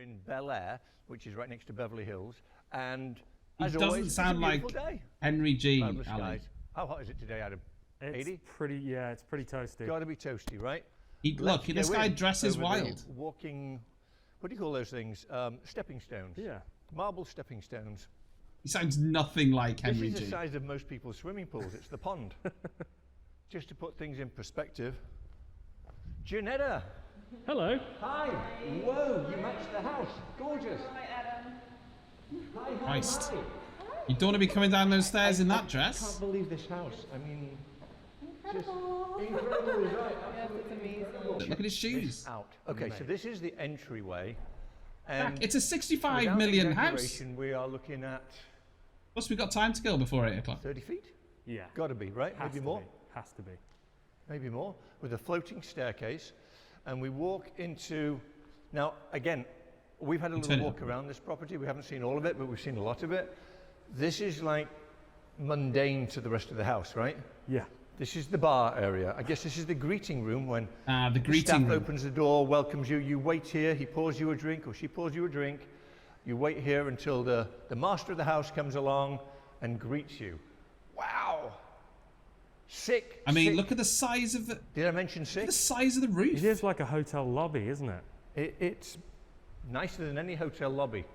in Bel Air, which is right next to Beverly Hills, and He as doesn't always, sound it's a like beautiful day. Henry G. Cloudless Ali. skies. How hot is it today, Adam? 80? Yeah, it's pretty toasty. Got to be toasty, right? Look, this guy dresses wild. Walking, what do you call those things? Stepping stones. Yeah. Marble stepping stones. He sounds nothing like Henry This is G. the size of most people's swimming pools. It's the pond. Just to put things in perspective. Janetta. Hello. Hi. Whoa, you matched the house. Gorgeous. Hi, Adam. Hi, hi, Christ. hi. You don't want to be coming down those stairs in that I dress. can't believe this house. I mean, Incredible. just incredible, right? Yes, it's amazing. Look at his shoes. Out. Okay, so this is the entryway. And It's a 65 without million house. exaggeration, we are looking at Plus, we've got time to kill before 8 o'clock. 30 feet? Yeah. Got to be, right? Has Maybe to more? be. Has to be. Maybe more. With a floating staircase. And we walk into... Now, again, we've had a little walk around this property. We haven't seen all of it, but we've seen a lot of it. This is like mundane to the rest of the house, right? Yeah. This is the bar area. I guess this is the greeting room when The greeting staff room. opens the door, welcomes you. You wait here. He pours you a drink or she pours you a drink. You wait here until the master of the house comes along and greets you. Wow. Sick. I mean, sick. look at the size of the... Did I mention sick? The size of the roof. It is like a hotel lobby, isn't it? It's nicer than any hotel lobby.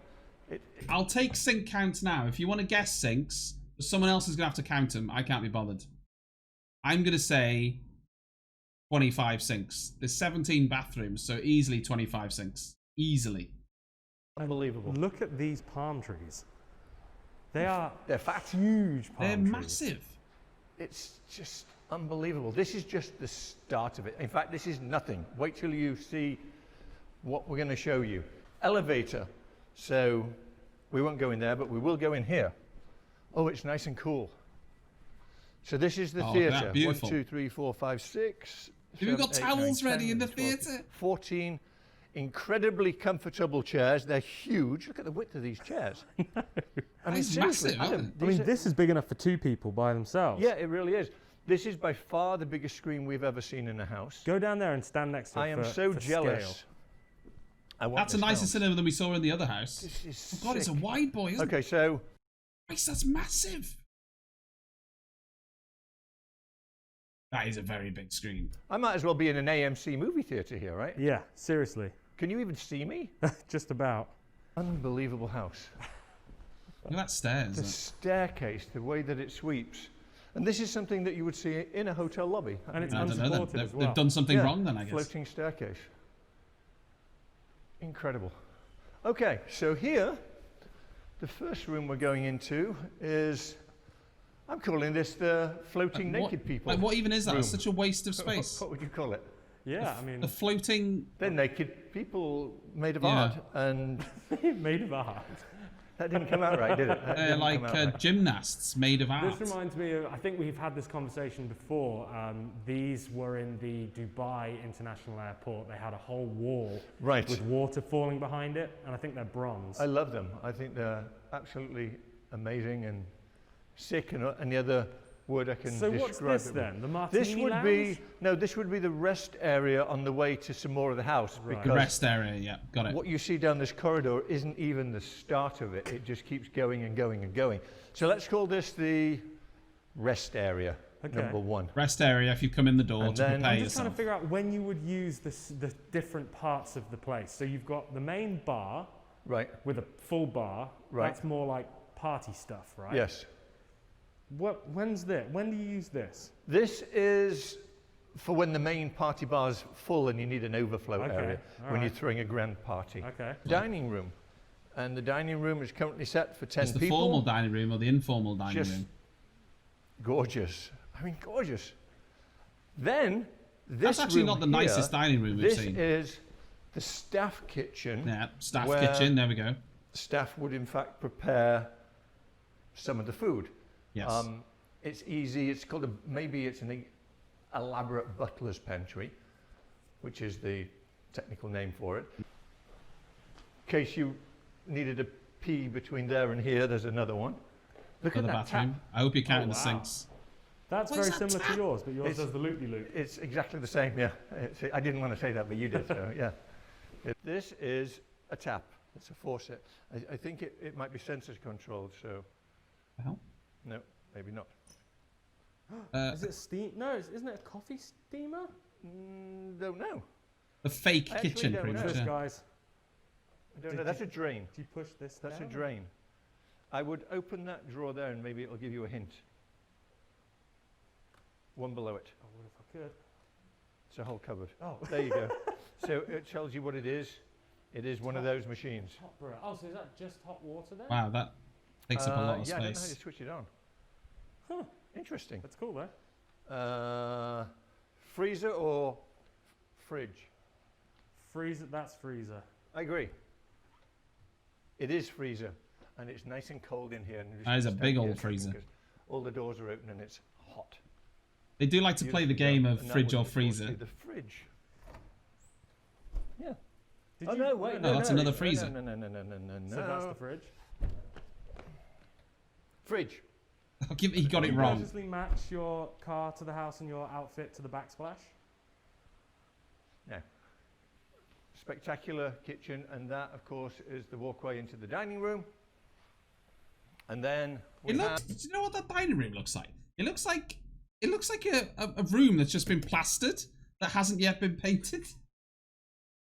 I'll take sink count now. If you want to guess sinks, someone else is going to have to count them. I can't be bothered. I'm going to say 25 sinks. There's 17 bathrooms, so easily 25 sinks. Easily. Unbelievable. Look at these palm trees. They're fat. huge palm They're trees. massive. It's just unbelievable. This is just the start of it. In fact, this is nothing. Wait till you see what we're going to show you. Elevator. So we won't go in there, but we will go in here. Oh, it's nice and cool. So this is the theatre. Beautiful. 1, 2, 3, 4, 5, 6. Have you got 7, 8, 9, towels 10, ready in the 12, theatre? 14 incredibly comfortable chairs. They're huge. Look at the width of these chairs. I mean, It's seriously, massive, Adam, I mean, this is big enough for 2 people by themselves. yeah, it really is. This is by far the biggest screen we've ever seen in a house. Go down there and stand next to it. I am for, so for jealous. Scale. I want That's a this nicer house. cinema than we saw in the other house. This is Oh God, it's a sick. wide boy, isn't it? Okay, so Christ, that's massive. That is a very big screen. I might as well be in an AMC movie theatre here, right? Yeah, seriously. Can you even see me? Just about. Unbelievable house. Look at that stairs. The staircase, the way that it sweeps. And this is something that you would see in a hotel lobby. And it's I don't know. unsupported They've, as well. they've done something Yeah, wrong then, I guess. Floating staircase. Incredible. Okay, so here, the first room we're going into is, I'm calling this the floating naked people. Like, what even is that? room. It's such a waste of space. What would you call it? Yeah, I mean, The floating... They're naked people made of Yeah. art, and made of art. that didn't come out right, did it? That They're didn't like come out right. gymnasts made of art. This reminds me of, I think we've had this conversation before. These were in the Dubai International Airport. They had a whole wall Right. with water falling behind it, and I think they're bronze. I love them. I think they're absolutely amazing and sick, and any other word I can So describe what's this it with. then? The martini This would lounge? be no. This would be the rest area on the way to some more of the house, Right. The because rest area, yeah, got it. what you see down this corridor isn't even the start of it. It just keeps going and going and going. So let's call this the rest area, Okay. number 1. Rest area if you come in the door And to then- prepare I'm just trying yourself. to figure out when you would use the different parts of the place. So you've got the main bar Right. with a full bar. Right. That's more like party stuff, right? Yes. When's this? When do you use this? This is for when the main party bar's full and you need an overflow Okay, area all when you're right. throwing a grand party. Okay. Dining room. And the dining room is currently set for 10 Is the people. formal dining room or the informal dining Just room? gorgeous. I mean, gorgeous. Then, this That's actually room not the here, nicest dining room we've this seen. is the staff kitchen. Yeah, staff where kitchen, there we go. Staff would, in fact, prepare some of the food. Yes. It's easy. It's called maybe it's an elaborate butler's pantry, which is the technical name for it. In case you needed a pee between there and here, there's another one. Look For at the that bathroom. tap. I hope you're counting the wow. sinks. That's Where's very that similar tap? to yours, but yours It's- does the loop-de-loop. It's exactly the same, yeah. I didn't want to say that, but you did, so yeah. This is a tap. It's a faucet. I think it might be sensor controlled, so The hell? no, maybe not. Is it steam? No, isn't it a coffee steamer? Don't know. The fake I actually kitchen, don't pretty know. much. This, Yeah. guys. I don't know. That's a drain. Do you push this That's down? a drain. I would open that drawer there and maybe it'll give you a hint. One below it. I would if I could. It's a whole cupboard. Oh. There you go. So it tells you what it is. It is one of those machines. Hot brewer. Oh, so is that just hot water then? Wow, that takes up a lot of yeah, I don't know how space. to switch it on. Huh. Interesting. That's cool though. Freezer or fridge? Freezer, that's freezer. I agree. It is freezer, and it's nice and cold in here. And That is a just big stand old here a second, freezer. 'cause all the doors are open and it's hot. They do like to play the Beautifully game done. of And that fridge was or unfortunately freezer. The fridge. Yeah. Did Oh you, no! Wait, No, that's another freezer. No, no, no, no, no, no, no. So that's the fridge. Fridge. He got it Did you wrong. consciously match your car to the house and your outfit to the backsplash? No. Spectacular kitchen, and that, of course, is the walkway into the dining room. And then we It looks. Do you know what that dining room looks like? It looks like a room that's just been plastered that hasn't yet been painted.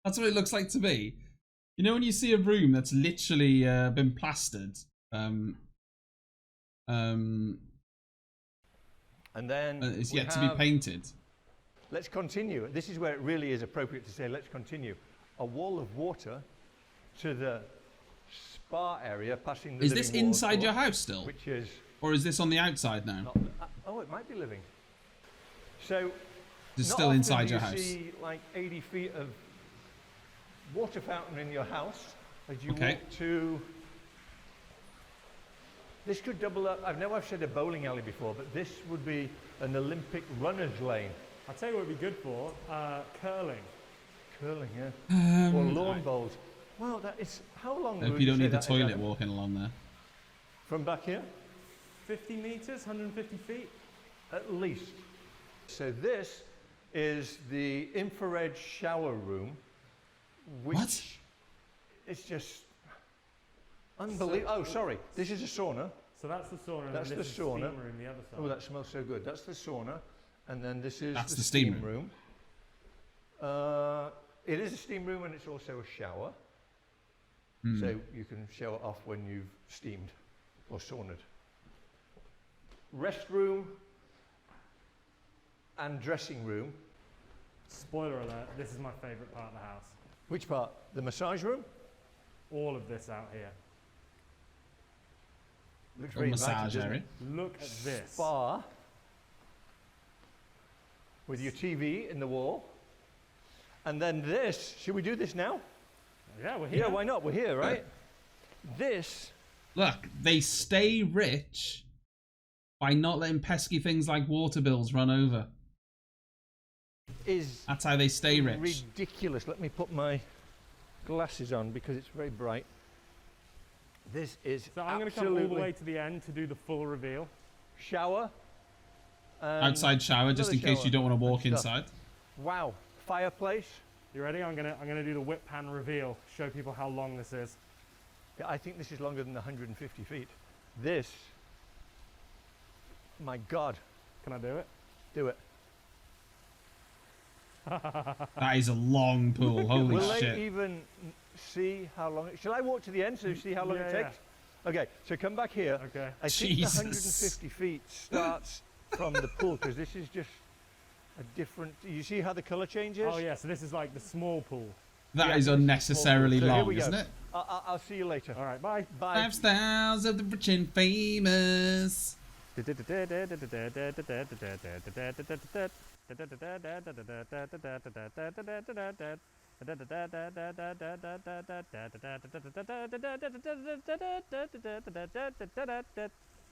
That's what it looks like to me. You know when you see a room that's literally been plastered. and then It's we yet to be have- painted. Let's continue. This is where it really is appropriate to say, let's continue. A wall of water to the spa area, passing the Is this living wall, of inside your course, house still, which is or is this on the outside now? not. Oh, it might be living. So It's not still often inside do your you house. see like 80 feet of water fountain in your house as you Okay. walk to. This could double up. I know I've said a bowling alley before, but this would be an Olympic runner's lane. I'll tell you what it'd be good for. Curling. Curling, yeah. Or lawn I bowls. Well, that is. How long? hope would you don't say need the that is, toilet Adam? walking along there. From back here? 50 meters, 150 feet. At least. So this is the infrared shower room, which What? is just unbelievable. Oh, sorry. This is a sauna. So that's the sauna. And That's then the this sauna. Is the steam room, the other side. Oh, that smells so good. That's the sauna, and then this is That's the the steam steam room. It is a steam room, and it's also a shower. Hmm. So you can shower off when you've steamed or saunaed. Restroom and dressing room. Spoiler alert, this is my favourite part of the house. Which part? The massage room? All of this out here. Looks Little very massage inviting, doesn't area. it? Look at this. Spa with your TV in the wall. And then this, should we do this now? Yeah, we're here. Yeah, why not? We're here, right? This, Look, they stay rich by not letting pesky things like water bills run over. is That's how they stay rich. ridiculous. Let me put my glasses on because it's very bright. This is So I'm going to come all the way to the end to do the full reveal. shower. Outside shower, just in another case you don't want to walk and stuff. inside. Wow, fireplace. You ready? I'm gonna do the whip pan reveal. Show people how long this is. Yeah, I think this is longer than 150 feet. This, my God, Can I do it? do it. That is a long pool. Holy Will shit. they even see how long it... Shall I walk to the end so you see how long it Yeah, takes? Okay, so come back here. Okay. I think the Jesus. 150 feet starts from the pool because this is just a different... You see how the colour changes? Oh yeah. So this is like the small pool. That Yeah, is this is unnecessarily so here long, we go. isn't it? I'll see you later. All right. Bye. Bye. Lifestyles of the rich and famous.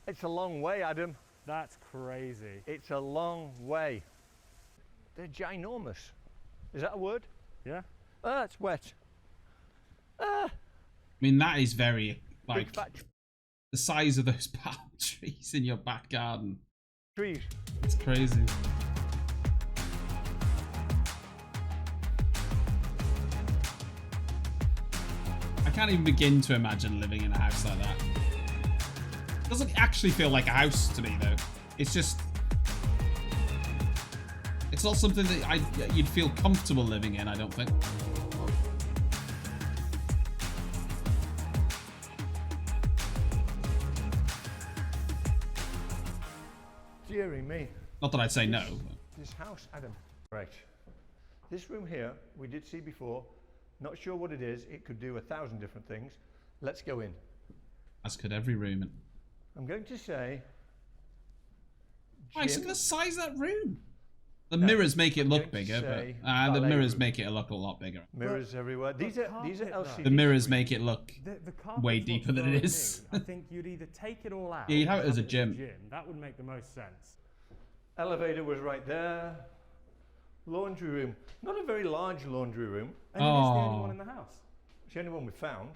It's a long way, Adam. That's crazy. It's a long way. They're ginormous. Is that a word? Yeah. Ah, it's wet. Ah, I mean, that is very, like, big fat the size of those palm trees in your back garden. trees. It's crazy. I can't even begin to imagine living in a house like that. It doesn't actually feel like a house to me, though. It's just... It's not something that you'd feel comfortable living in, I don't think. Deary me. Not that I'd say no. This house, Adam. Right. This room here, we did see before. Not sure what it is. It could do 1,000 different things. Let's go in. As could every room. I'm going to say... Nice, look at the size of that room. The mirrors make it look bigger, but the mirrors make it look a lot bigger. Mirrors everywhere. These are LCD. The mirrors make it look The way carpets deeper look than it so is. new. I think you'd either take it all out. Yeah, you'd have it or as a gym. That would make the most sense. Elevator was right there. Laundry room. Not a very large laundry room. And it is the only one in the house. It's the only one we found.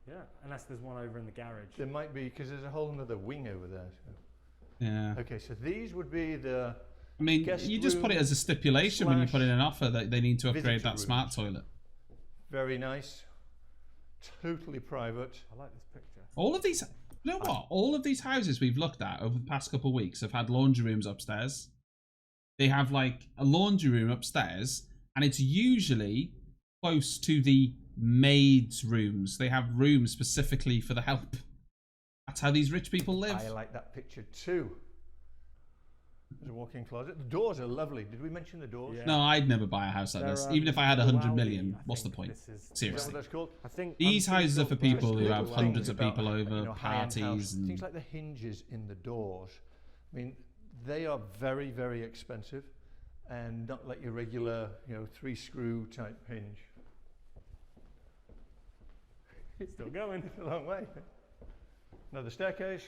Yeah, unless there's one over in the garage. There might be, because there's a whole other wing over there. So. Yeah. Okay, so these would be the... I mean, guest you just put it room as a stipulation when you put in an offer that they need to upgrade visitor that smart rooms. toilet. Very nice. Totally private. I like this picture. All of these, you know what? All of these houses we've looked at over the past couple of weeks have had laundry rooms upstairs. They have like a laundry room upstairs, and it's usually close to the maids' rooms. They have rooms specifically for the help. That's how these rich people live. I like that picture too. There's a walk-in closet. The doors are lovely. Did we mention the doors? Yeah. No, I'd never buy a house like this. Even if I had 100 million, what's the point? Is that what Seriously. that's called? I think These houses are for people who have Little hundreds things of about, people over, you know, high-end house. parties, and Things like the hinges in the doors. I mean, they are very, very expensive, and not like your regular, you know, 3-screw type hinge. it's still going. It's a long way. Another staircase.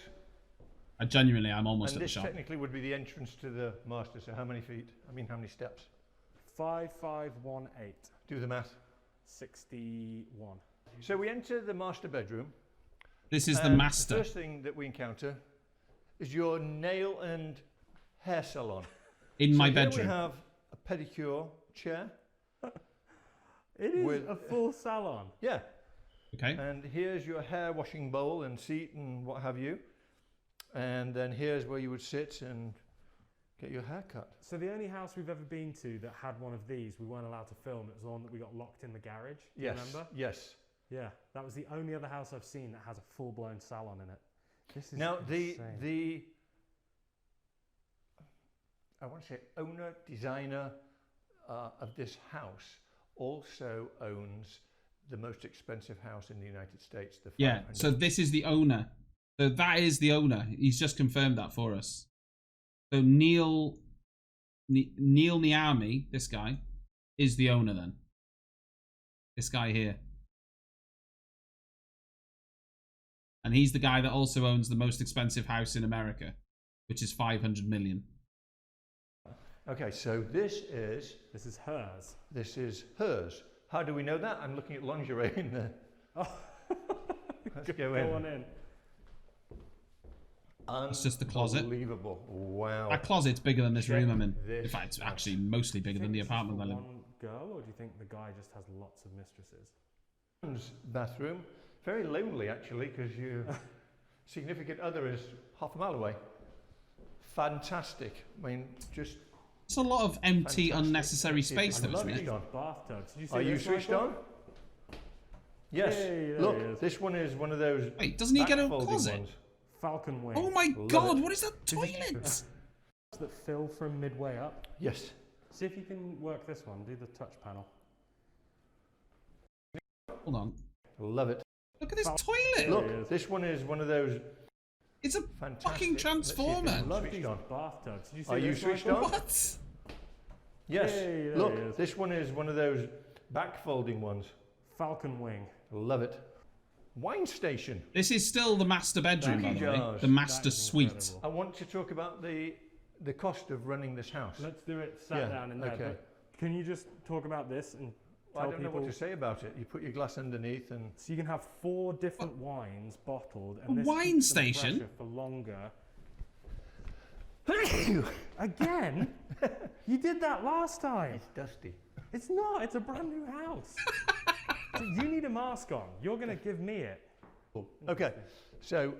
I'm almost And at the this shop. technically would be the entrance to the master. So how many feet? I mean, how many steps? 5518. Do the math. 61. So we enter the master bedroom. This is the and master. The first thing that we encounter is your nail and hair salon. In my Here bedroom. we have a pedicure chair. It is With- a full salon. Yeah. Okay. And here's your hair washing bowl and seat and what have you. And then here's where you would sit and get your hair cut. So the only house we've ever been to that had one of these, we weren't allowed to film. It was the one that we got locked in the garage. Do you remember? Yes. Yeah, that was the only other house I've seen that has a full-blown salon in it. This is Now insane. I want to say owner, designer of this house also owns the most expensive house in the United States. The Yeah, 500. so this is the owner. So that is the owner. He's just confirmed that for us. So Neil Niami, this guy, is the owner then. This guy here. And he's the guy that also owns the most expensive house in America, which is 500 million. Okay, so this is hers. How do we know that? I'm looking at lingerie in there. Oh. Let's go in. Go on in. It's just the closet. Unbelievable. Wow. That closet's bigger than this room I'm in. This In fact, it's house. actually mostly bigger than the Think this is apartment for I live in. one girl, or do you think the guy just has lots of mistresses? Bathroom. Very lonely actually, because your significant other is half a mile away. Fantastic. I mean, just It's a lot of empty, Fantastic. unnecessary space, I though, love isn't it. it? on. Bathtubs. Did you see Are you this, switched Michael? on? Yes. Yay, there he Look, is. this one is one of those Wait, doesn't he get a back-folding closet? ones. Falcon wing. Oh my Love god, it. what is that toilet? That fill from midway up. Yes. See if you can work this one. Do the touch panel. Hold on. Love it. Look at this There toilet. he Look, is. this one is one of those It's a fantastic. fucking Let's see if this transformer. one's Love switched these on. bathtubs. Did you see Are you this, switched Michael? on? What? Yes. Yay, there Look, he is. this one is one of those back-folding ones. Falcon wing. Love it. Wine station. This is still the master bedroom, by the way. jars. The master That is suite. incredible. I want to talk about the cost of running this house. Let's do it sat Yeah, down in there. okay. But can you just talk about this and Well, I tell don't know people? what to say about it. You put your glass underneath and So you can have 4 different wines bottled, A and this wine keeps them station? fresher for longer. Again? You did that last time. it's dusty. It's not. It's a brand new house. So you need a mask on. You're going to give me it. Okay, so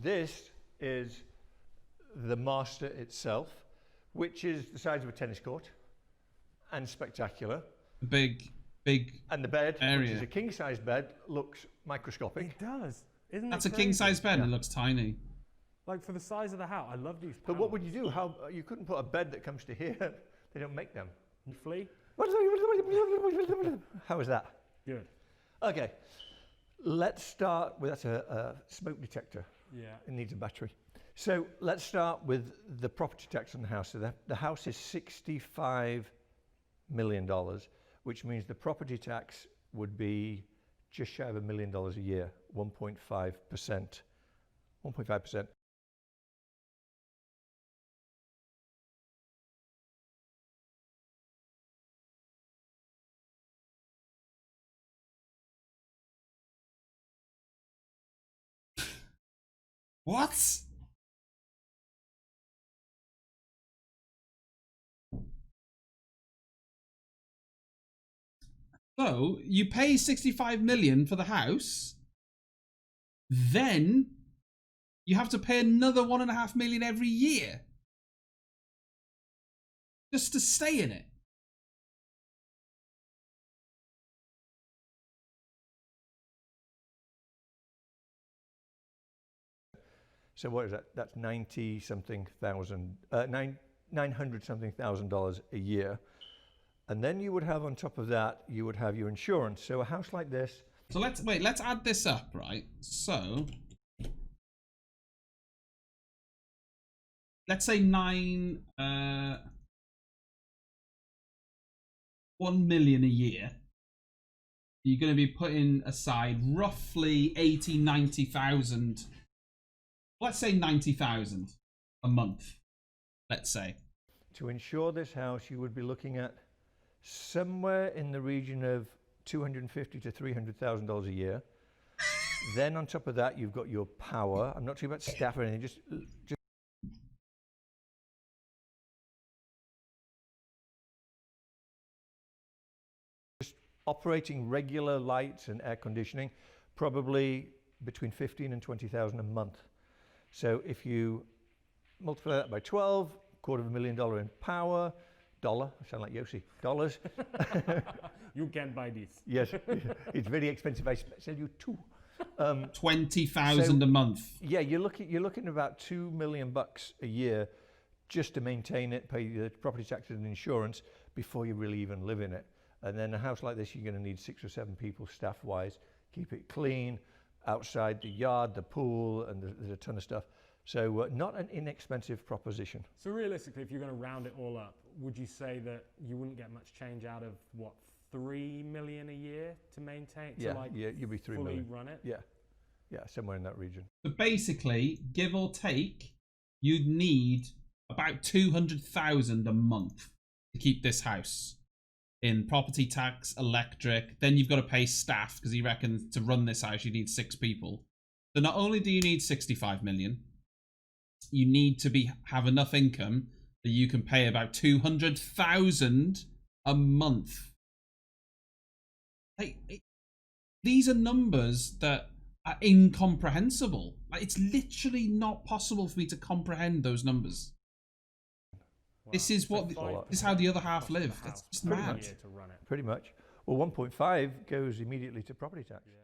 this is the master itself, which is the size of a tennis court and spectacular. Big And the bed, which area. is a king-size bed, looks microscopic. It does. Isn't That's it a king size crazy? bed and it looks tiny. Like for the size of the house. I love these. But what would you do? How you couldn't put a bed that comes to here. They don't make them. You flee? How is that? Good. Okay, let's start with that's a smoke detector. Yeah. It needs a battery. So let's start with the property tax on the house. So the house is $65 million, which means the property tax would be just shy of $1 million a year, 1.5%. 1.5%. What? So you pay 65 million for the house, then you have to pay another 1.5 million every year just to stay in it. So what is that? That's 90-something thousand, $900-something thousand a year. And then you would have on top of that, you would have your insurance. So a house like this. So let's add this up, right? So let's say 1 million a year. You're going to be putting aside roughly 90,000. Let's say 90,000 a month. Let's say. To insure this house, you would be looking at somewhere in the region of $250,000 to $300,000 a year. Then on top of that, you've got your power. I'm not talking about staff or anything. Just operating regular lights and air conditioning, probably between 15 and 20,000 a month. So if you multiply that by 12, $250,000 in power, dollar, I sound like Yossi, dollars. You can buy this. Yes, it's very expensive. I sell you two. 20,000 a month. Yeah, you're looking at about $2 million a year just to maintain it, pay the property taxes and insurance before you really even live in it. And then a house like this, you're going to need 6 or 7 people staff-wise, keep it clean, outside the yard, the pool, and there's a ton of stuff. So not an inexpensive proposition. So realistically, if you're going to round it all up, would you say that you wouldn't get much change out of what, 3 million a year to maintain? Yeah, to like yeah, you'd be 3 fully million. run it? Yeah, somewhere in that region. So basically, give or take, you'd need about 200,000 a month to keep this house in property tax, electric. Then you've got to pay staff because he reckons to run this house you need 6 people. So not only do you need 65 million, you need to have enough income that you can pay about 200,000 a month. These are numbers that are incomprehensible. Like, it's literally not possible for me to comprehend those numbers. Wow. This is So what. 5% This is how the other half cost of live. the That's house just per mad. year to run it. Pretty much. Well, 1.5 goes immediately to property tax. Yeah.